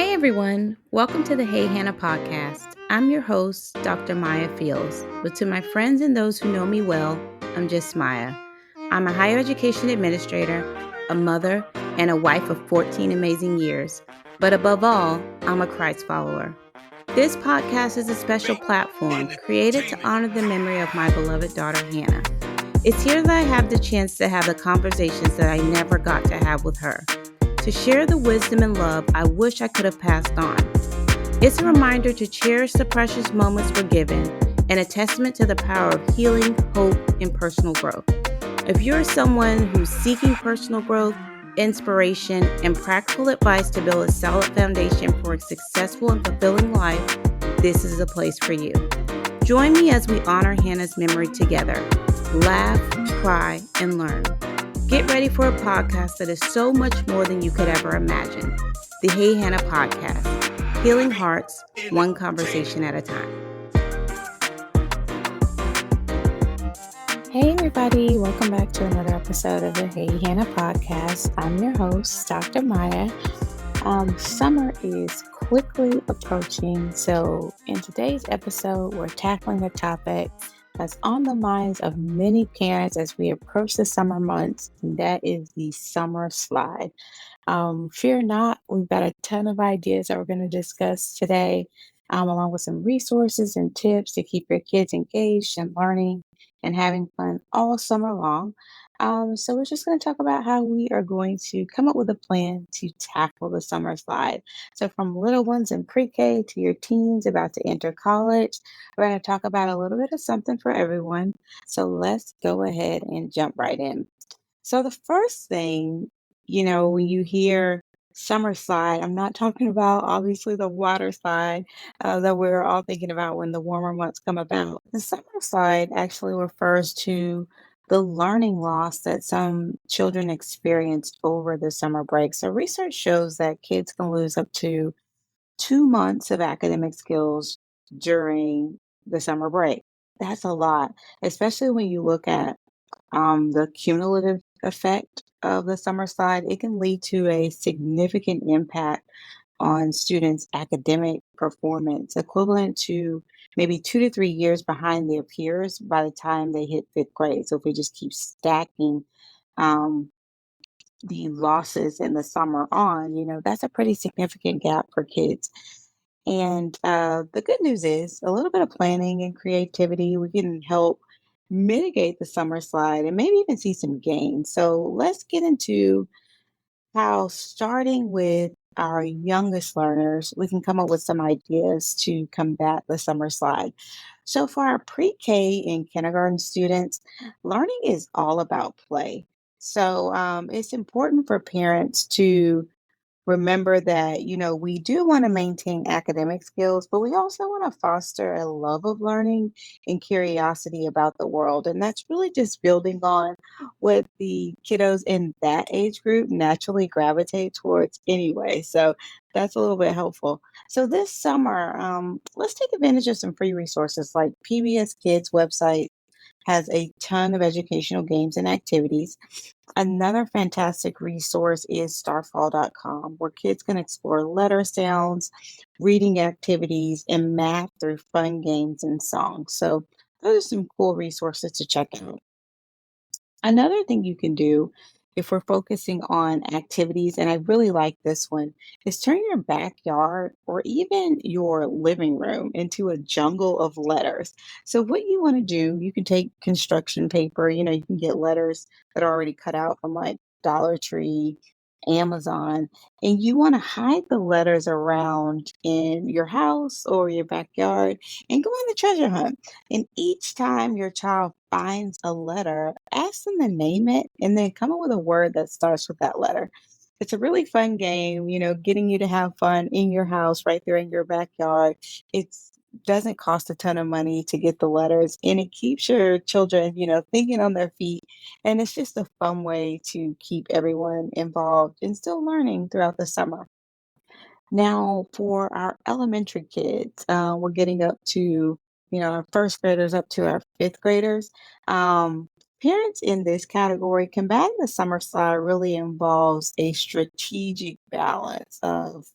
Hey everyone, welcome to the Hey Hannah podcast. I'm your host, Dr. Maya Fields, but to my friends and those who know me well, I'm just Maya. I'm a higher education administrator, a mother, and a wife of 14 amazing years. But above all, I'm a Christ follower. This podcast is a special platform created to honor the memory of my beloved daughter, Hannah. It's here that I have the chance to have the conversations that I never got to have with her, to share the wisdom and love I wish I could have passed on. It's a reminder to cherish the precious moments we're given and a testament to the power of healing, hope, and personal growth. If you're someone who's seeking personal growth, inspiration, and practical advice to build a solid foundation for a successful and fulfilling life, this is the place for you. Join me as we honor Hannah's memory together. Laugh, cry, and learn. Get ready for a podcast that is so much more than you could ever imagine. The Hey Hannah podcast, healing hearts, one conversation at a time. Hey everybody, welcome back to another episode of the Hey Hannah podcast. I'm your host, Dr. Maya. Summer is quickly approaching, so in today's episode, we're tackling a topic that's on the minds of many parents as we approach the summer months, and that is the summer slide. Fear not, we've got a ton of ideas that we're going to discuss today, along with some resources and tips to keep your kids engaged and learning and having fun all summer long. So we're just going to talk about how we are going to come up with a plan to tackle the summer slide. So from little ones in pre-K to your teens about to enter college, we're going to talk about a little bit of something for everyone. So let's go ahead and jump right in. So the first thing, when you hear summer slide, I'm not talking about obviously the water slide that we're all thinking about when the warmer months come about. The summer slide actually refers to the learning loss that some children experience over the summer break. So research shows that kids can lose up to 2 months of academic skills during the summer break. That's a lot, especially when you look at the cumulative effect of the summer slide. It can lead to a significant impact on students' academic performance, equivalent to maybe 2 to 3 years behind their peers by the time they hit fifth grade. So if we just keep stacking um, the losses in the summer on, that's a pretty significant gap for kids. And the good news is a little bit of planning and creativity, we can help mitigate the summer slide and maybe even see some gains. So let's get into how, starting with our youngest learners, we can come up with some ideas to combat the summer slide. So for our pre-K and kindergarten students, learning is all about play. So it's important for parents to remember that, we do want to maintain academic skills, but we also want to foster a love of learning and curiosity about the world. And that's really just building on what the kiddos in that age group naturally gravitate towards anyway. So that's a little bit helpful. So this summer, let's take advantage of some free resources like PBS Kids website has a ton of educational games and activities. Another fantastic resource is starfall.com, where kids can explore letter sounds, reading activities, and math through fun games and songs. So, those are some cool resources to check out. Another thing you can do if we're focusing on activities, and I really like this one, is turn your backyard or even your living room into a jungle of letters. So, what you want to do, you can take construction paper, you can get letters that are already cut out from like Dollar Tree, Amazon, and you want to hide the letters around in your house or your backyard and go on the treasure hunt. And each time your child finds a letter, ask them to name it and then come up with a word that starts with that letter. It's a really fun game, getting you to have fun in your house right there in your backyard. It doesn't cost a ton of money to get the letters, and it keeps your children, thinking on their feet. And it's just a fun way to keep everyone involved and still learning throughout the summer. Now, for our elementary kids, we're getting up to, our first graders up to our fifth graders. Parents in this category, combating the summer slide really involves a strategic balance of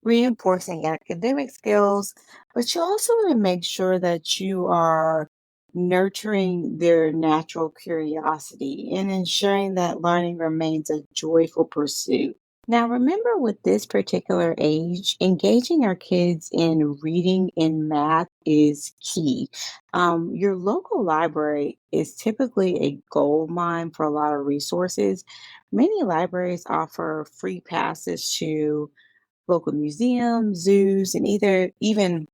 reinforcing academic skills, but you also want to make sure that you are nurturing their natural curiosity and ensuring that learning remains a joyful pursuit. Now, remember with this particular age, engaging our kids in reading and math is key. Your local library is typically a gold mine for a lot of resources. Many libraries offer free passes to local museums, zoos, and either even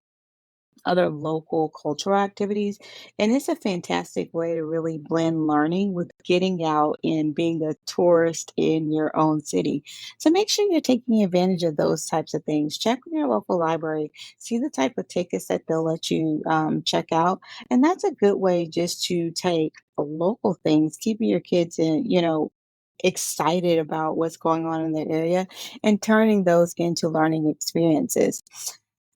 other local cultural activities. And it's a fantastic way to really blend learning with getting out and being a tourist in your own city. So make sure you're taking advantage of those types of things. Check with your local library, see the type of tickets that they'll let you check out. And that's a good way just to take local things, keeping your kids excited about what's going on in their area and turning those into learning experiences.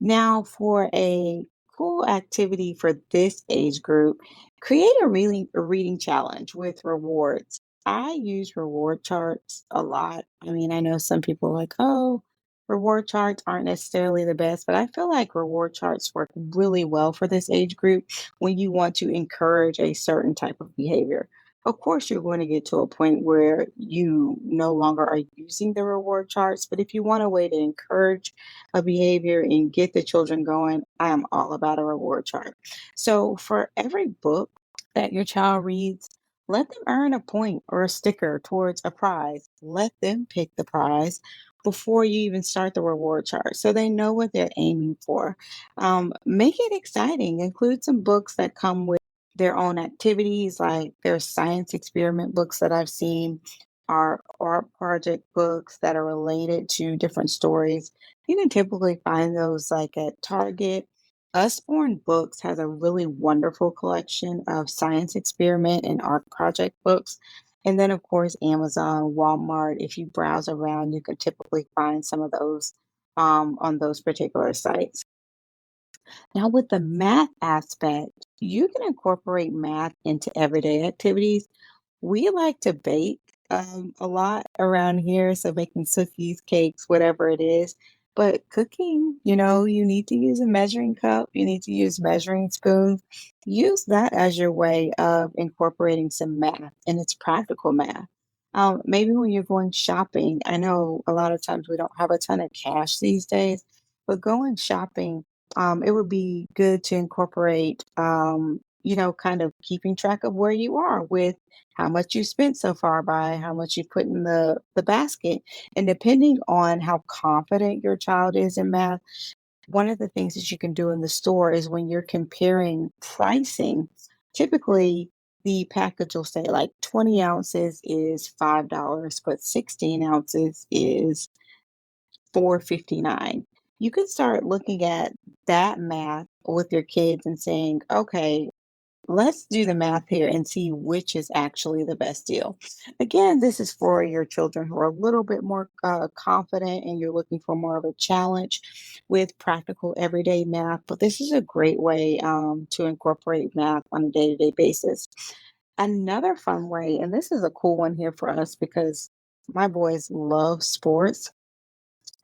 Now, for a cool activity for this age group, create a reading challenge with rewards. I use reward charts a lot. I mean, I know some people are like, oh, reward charts aren't necessarily the best, but I feel like reward charts work really well for this age group when you want to encourage a certain type of behavior. Of course, you're going to get to a point where you no longer are using the reward charts, but if you want a way to encourage a behavior and get the children going, I am all about a reward chart. So for every book that your child reads, let them earn a point or a sticker towards a prize. Let them pick the prize before you even start the reward chart so they know what they're aiming for. Make it exciting. Include some books that come with their own activities, like there's science experiment books that I've seen, are art project books that are related to different stories. You can typically find those like at Target. Usborne Books has a really wonderful collection of science experiment and art project books. And then, of course, Amazon, Walmart, if you browse around, you can typically find some of those on those particular sites. Now, with the math aspect, you can incorporate math into everyday activities. We like to bake a lot around here, so making cookies, cakes, whatever it is. But cooking, you need to use a measuring cup, you need to use measuring spoons. Use that as your way of incorporating some math, and it's practical math. Maybe when you're going shopping, I know a lot of times we don't have a ton of cash these days, but going shopping, it would be good to incorporate, kind of keeping track of where you are with how much you spent so far by how much you put in the basket. And depending on how confident your child is in math, one of the things that you can do in the store is when you're comparing pricing, typically the package will say like 20 ounces is $5, but 16 ounces is 4.59. You can start looking at that math with your kids and saying, okay, let's do the math here and see which is actually the best deal. Again, this is for your children who are a little bit more confident and you're looking for more of a challenge with practical everyday math. But this is a great way to incorporate math on a day to day basis. Another fun way, and this is a cool one here for us because my boys love sports.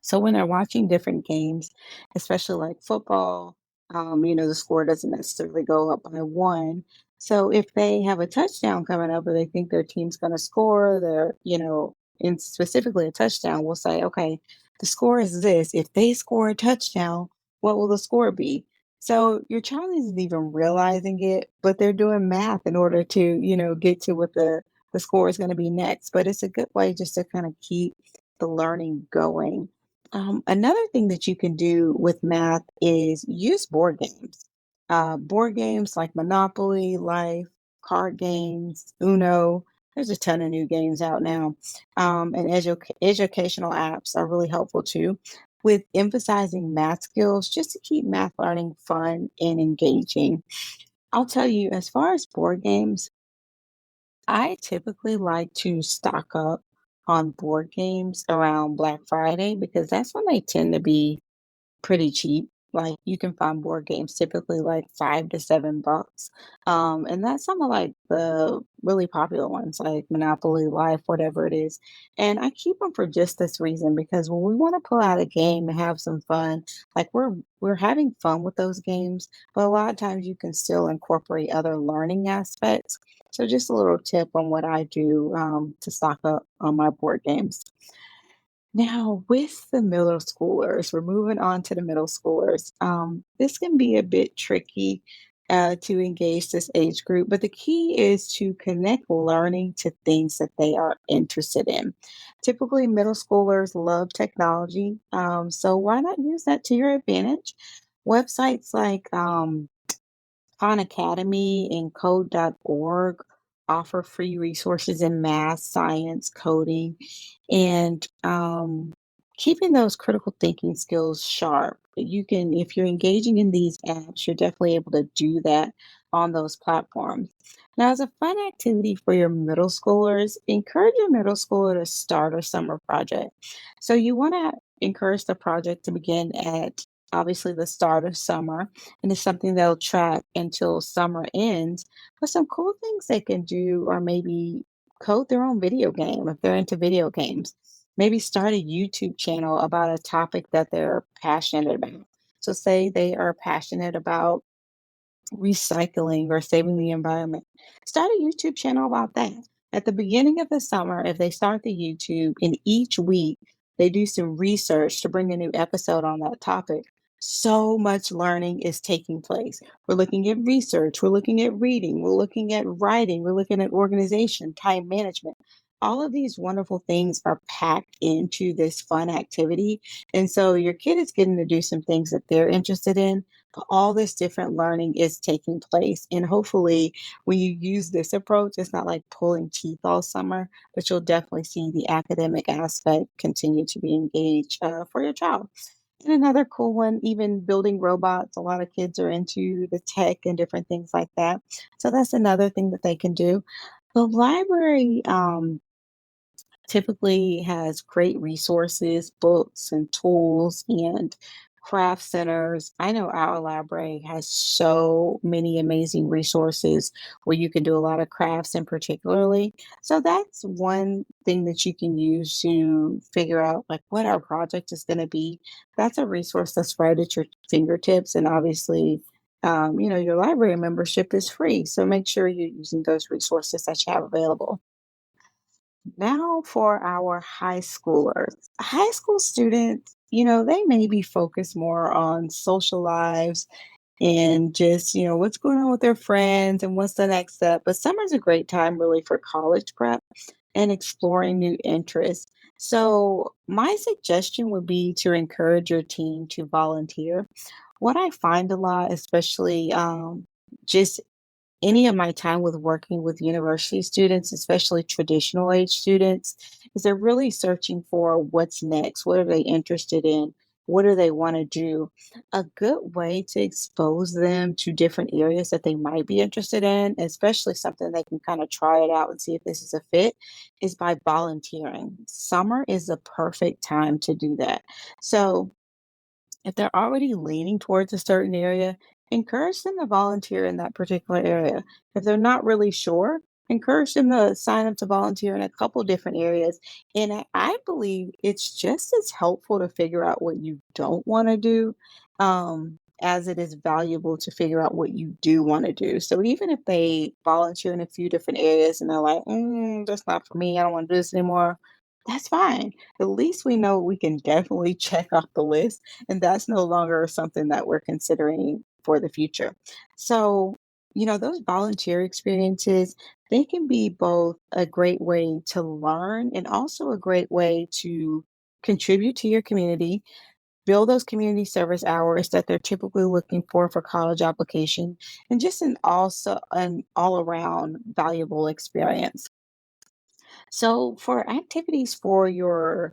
So when they're watching different games, especially like football, the score doesn't necessarily go up by one. So if they have a touchdown coming up or they think their team's going to score, in specifically a touchdown, we'll say, okay, the score is this. If they score a touchdown, what will the score be? So your child isn't even realizing it, but they're doing math in order to, get to what the score is going to be next. But it's a good way just to kind of keep the learning going. Another thing that you can do with math is use board games. Board games like Monopoly, Life, card games, Uno. There's a ton of new games out now. And educational apps are really helpful too, with emphasizing math skills just to keep math learning fun and engaging. I'll tell you, as far as board games, I typically like to stock up on board games around Black Friday because that's when they tend to be pretty cheap. Like you can find board games typically like $5 to $7. And that's some of like the really popular ones like Monopoly, Life, whatever it is. And I keep them for just this reason because when we want to pull out a game and have some fun, like we're having fun with those games, but a lot of times you can still incorporate other learning aspects. So just a little tip on what I do to stock up on my board games. Now, with the middle schoolers, we're moving on to the middle schoolers. This can be a bit tricky to engage this age group, but the key is to connect learning to things that they are interested in. Typically, middle schoolers love technology, so why not use that to your advantage? Websites like Khan Academy and code.org offer free resources in math, science, coding, and keeping those critical thinking skills sharp. You can, if you're engaging in these apps, you're definitely able to do that on those platforms. Now, as a fun activity for your middle schoolers, encourage your middle schooler to start a summer project. So you want to encourage the project to begin at obviously the start of summer, and it's something they'll track until summer ends. But some cool things they can do are maybe code their own video game if they're into video games. Maybe start a YouTube channel about a topic that they're passionate about. So, say they are passionate about recycling or saving the environment. Start a YouTube channel about that. At the beginning of the summer, if they start the YouTube and each week they do some research to bring a new episode on that topic, so much learning is taking place. We're looking at research, we're looking at reading, we're looking at writing, we're looking at organization, time management. All of these wonderful things are packed into this fun activity. And so your kid is getting to do some things that they're interested in, all this different learning is taking place. And hopefully, when you use this approach, it's not like pulling teeth all summer, but you'll definitely see the academic aspect continue to be engaged for your child. And another cool one, even building robots. A lot of kids are into the tech and different things like that. So that's another thing that they can do. The library typically has great resources, books and tools and craft centers. I know our library has so many amazing resources where you can do a lot of crafts in particularly. So that's one thing that you can use to figure out like what our project is going to be. That's a resource that's right at your fingertips. And obviously, your library membership is free. So make sure you're using those resources that you have available. Now for our high schoolers. High school students, they may be focused more on social lives and just, what's going on with their friends and what's the next step. But summer's a great time really for college prep and exploring new interests. So my suggestion would be to encourage your team to volunteer. What I find a lot, especially just any of my time with working with university students, especially traditional age students, is they're really searching for what's next. What are they interested in? What do they want to do? A good way to expose them to different areas that they might be interested in, especially something they can kind of try it out and see if this is a fit, is by volunteering. Summer is the perfect time to do that. So, if they're already leaning towards a certain area, encourage them to volunteer in that particular area. If they're not really sure, encourage them to sign up to volunteer in a couple different areas. And I believe it's just as helpful to figure out what you don't want to do as it is valuable to figure out what you do want to do. So even if they volunteer in a few different areas and they're like, that's not for me, I don't want to do this anymore. That's fine. At least we know we can definitely check off the list and that's no longer something that we're considering for the future. So, those volunteer experiences, they can be both a great way to learn and also a great way to contribute to your community, build those community service hours that they're typically looking for college application, and just an all around valuable experience. So, for activities for your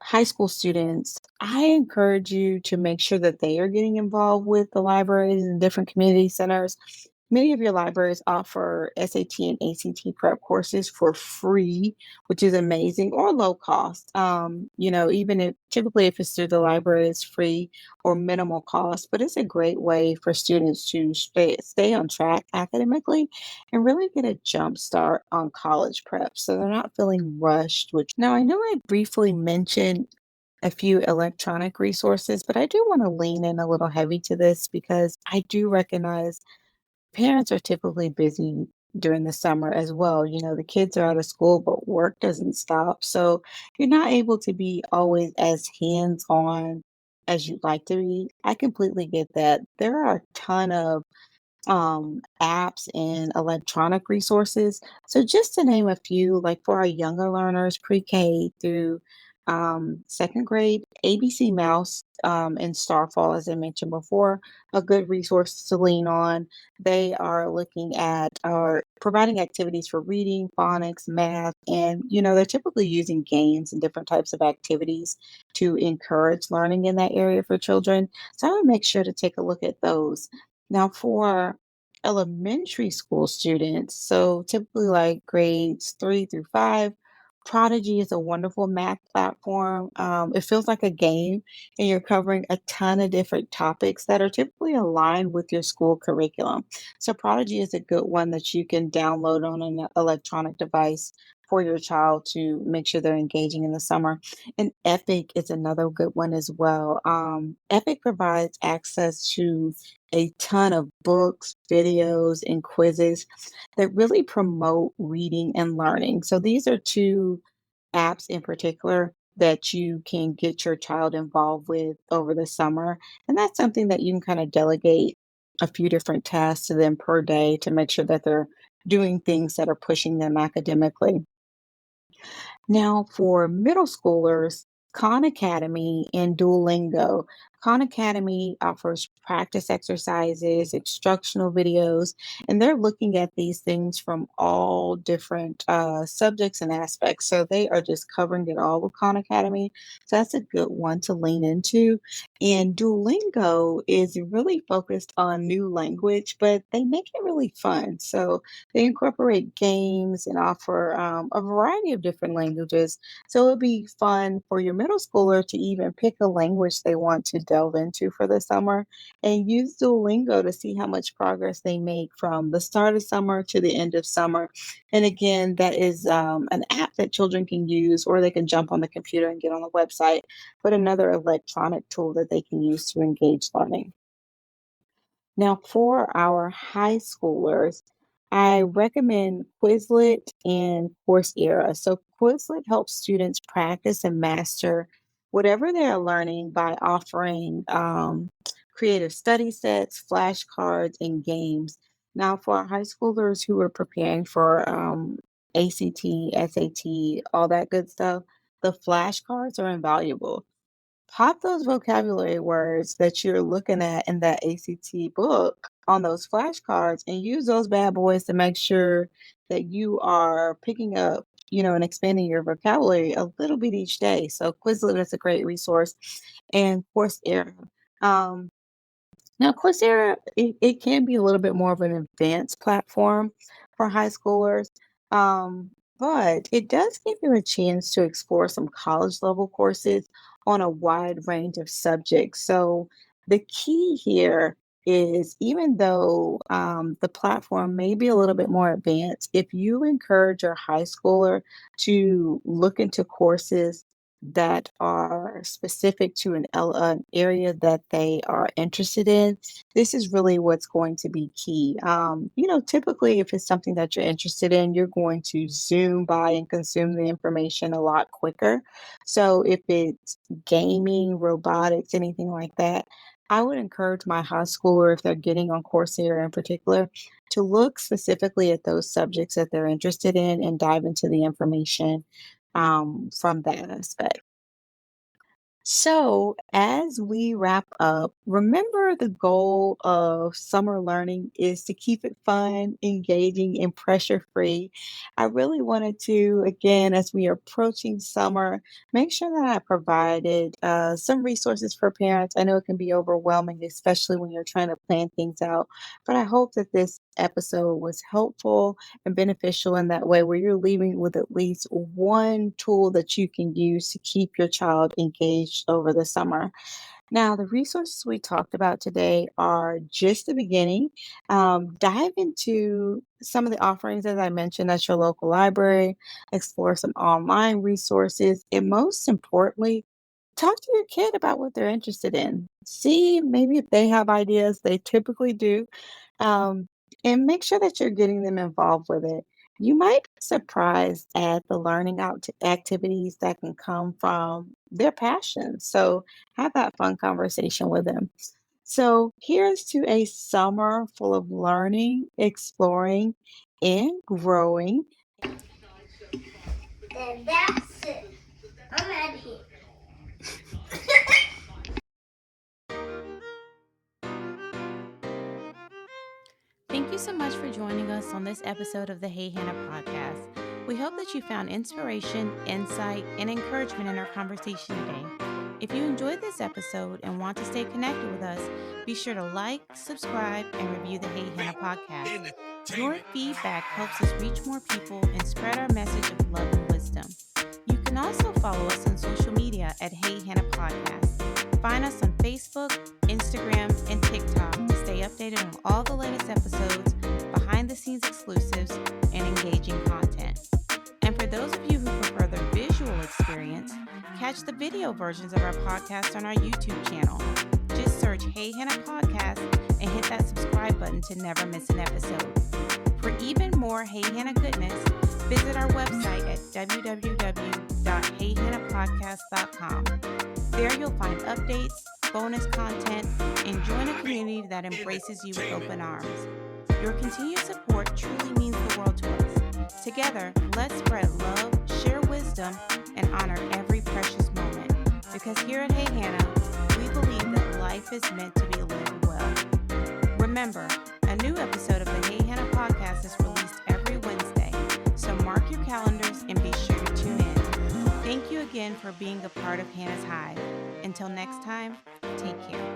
high school students, I encourage you to make sure that they are getting involved with the libraries and different community centers. Many of your libraries offer SAT and ACT prep courses for free, which is amazing, or low cost. Even if typically if it's through the library, it's free or minimal cost, but it's a great way for students to stay on track academically and really get a jump start on college prep. So they're not feeling rushed, which now I know I briefly mentioned a few electronic resources, but I do want to lean in a little heavy to this because I do recognize parents are typically busy during the summer as well. The kids are out of school, but work doesn't stop. So you're not able to be always as hands on as you'd like to be. I completely get that. There are a ton of apps and electronic resources. So just to name a few, like for our younger learners, pre-K through second grade, ABC Mouse and Starfall, as I mentioned before, a good resource to lean on. They are looking at or providing activities for reading, phonics, math, and they're typically using games and different types of activities to encourage learning in that area for children. So I would make sure to take a look at those. Now, for elementary school students, so typically like grades 3 through 5, Prodigy is a wonderful math platform. It feels like a game, and you're covering a ton of different topics that are typically aligned with your school curriculum. So, Prodigy is a good one that you can download on an electronic device for your child to make sure they're engaging in the summer. And Epic is another good one as well. Epic provides access to a ton of books, videos, and quizzes that really promote reading and learning. So these are two apps in particular that you can get your child involved with over the summer. And that's something that you can kind of delegate a few different tasks to them per day to make sure that they're doing things that are pushing them academically. Now, for middle schoolers, Khan Academy and Duolingo. Khan Academy offers practice exercises, instructional videos, and they're looking at these things from all different subjects and aspects. So they are just covering it all with Khan Academy. So that's a good one to lean into. And Duolingo is really focused on new language, but they make it really fun. So they incorporate games and offer a variety of different languages. So it'll be fun for your middle schooler to even pick a language they want to delve into for the summer and use Duolingo to see how much progress they make from the start of summer to the end of summer. And again, that is an app that children can use, or they can jump on the computer and get on the website, but another electronic tool that they can use to engage learning. Now, for our high schoolers, I recommend Quizlet and Coursera. So, Quizlet helps students practice and master whatever they're learning by offering creative study sets, flashcards, and games. Now, for our high schoolers who are preparing for ACT, SAT, all that good stuff, the flashcards are invaluable. Pop those vocabulary words that you're looking at in that ACT book on those flashcards and use those bad boys to make sure that you are picking up, and expanding your vocabulary a little bit each day. So Quizlet is a great resource. And Coursera. Um, Now, Coursera, it can be a little bit more of an advanced platform for high schoolers, but it does give you a chance to explore some college level courses on a wide range of subjects. So, the key here is even though the platform may be a little bit more advanced, if you encourage your high schooler to look into courses that are specific to an area that they are interested in, this is really what's going to be key. Typically, if it's something that you're interested in, you're going to zoom by and consume the information a lot quicker. So, if it's gaming, robotics, anything like that, I would encourage my high schooler, if they're getting on Coursera in particular, to look specifically at those subjects that they're interested in and dive into the information from that aspect. So, as we wrap up, remember the goal of summer learning is to keep it fun, engaging, and pressure free. I really wanted to, again, as we are approaching summer, make sure that I provided some resources for parents. I know it can be overwhelming, especially when you're trying to plan things out, but I hope that this episode was helpful and beneficial in that way, where you're leaving with at least one tool that you can use to keep your child engaged over the summer. Now, the resources we talked about today are just the beginning. Dive into some of the offerings, as I mentioned, at your local library, explore some online resources, and most importantly, talk to your kid about what they're interested in. See maybe if they have ideas, they typically do, um, and make sure that you're getting them involved with it. You might be surprised at the learning out activities that can come from their passions. So have that fun conversation with them. So here's to a summer full of learning, exploring, and growing. Then that's it. I'm out of here. Thank you so much for joining us on this episode of the Hey Hannah podcast. We hope that you found inspiration, insight, and encouragement in our conversation today. If you enjoyed this episode and want to stay connected with us, be sure to like, subscribe, and review the Hey Hannah podcast. Your feedback helps us reach more people and spread our message of love and wisdom. You can also follow us on social media at Hey Hannah Podcast. Find us on Facebook, Instagram, and TikTok to stay updated on all the latest episodes, behind the scenes exclusives, and engaging content. And for those of you who prefer the visual experience, catch the video versions of our podcast on our YouTube channel. Just search Hey Hannah Podcast and hit that subscribe button to never miss an episode. For even more Hey Hannah goodness, visit our website at www.heyhannahpodcast.com. There you'll find updates, bonus content, and join a community that embraces you with open arms. Your continued support truly means the world to us. Together, let's spread love, share wisdom, and honor every precious moment. Because here at Hey Hannah, we believe that life is meant to be lived well. Remember, a new episode of the Hey Hannah podcast is released every Wednesday, so mark your calendars and be sure to tune in. Thank you again for being a part of Hannah's Hive. Until next time, take care.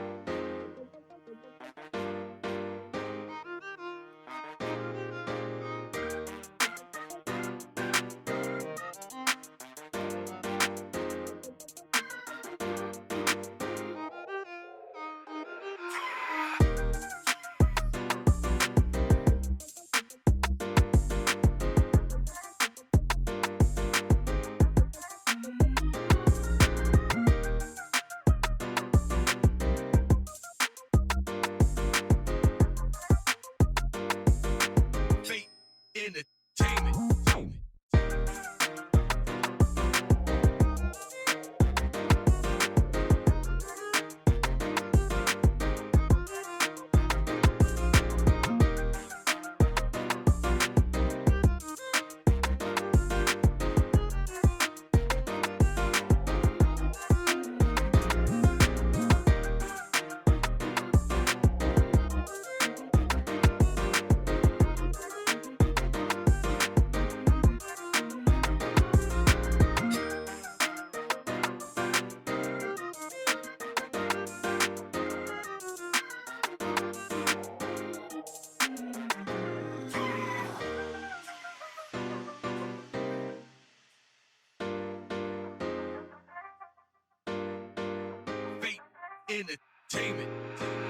Entertainment. Entertainment.